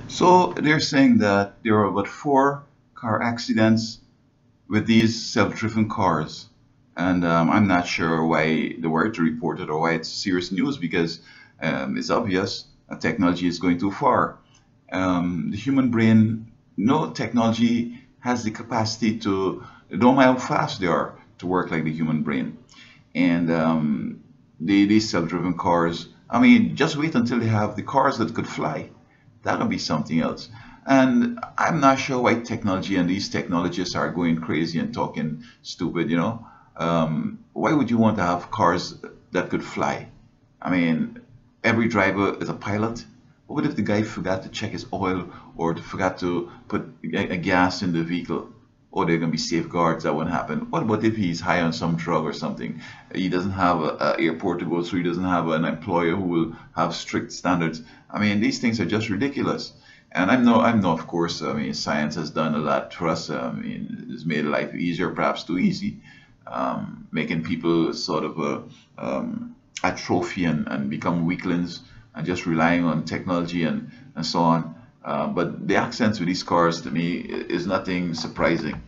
So they're saying that there are about four car accidents with these self-driven cars, and I'm not sure why they were to report it or why it's serious news because it's obvious that technology is going too far. The human brain, no technology has the capacity to, no matter how fast they are, to work like the human brain. And these self-driven cars, I mean, just wait until they have the cars that could fly. That'll be something else. And I'm not sure why technology and these technologists are going crazy and talking stupid, you know. Why would you want to have cars that could fly? I mean, every driver is a pilot. What if the guy forgot to check his oil or forgot to put a gas in the vehicle? Or there are going to be safeguards that won't happen. What about if he's high on some drug or something? He doesn't have an airport to go through. He doesn't have an employer who will have strict standards. I mean, these things are just ridiculous. And I know, of course, I mean, science has done a lot for us. I mean, it's made life easier, perhaps too easy, making people sort of atrophy and become weaklings and just relying on technology and so on. But the accents with these cars to me is nothing surprising.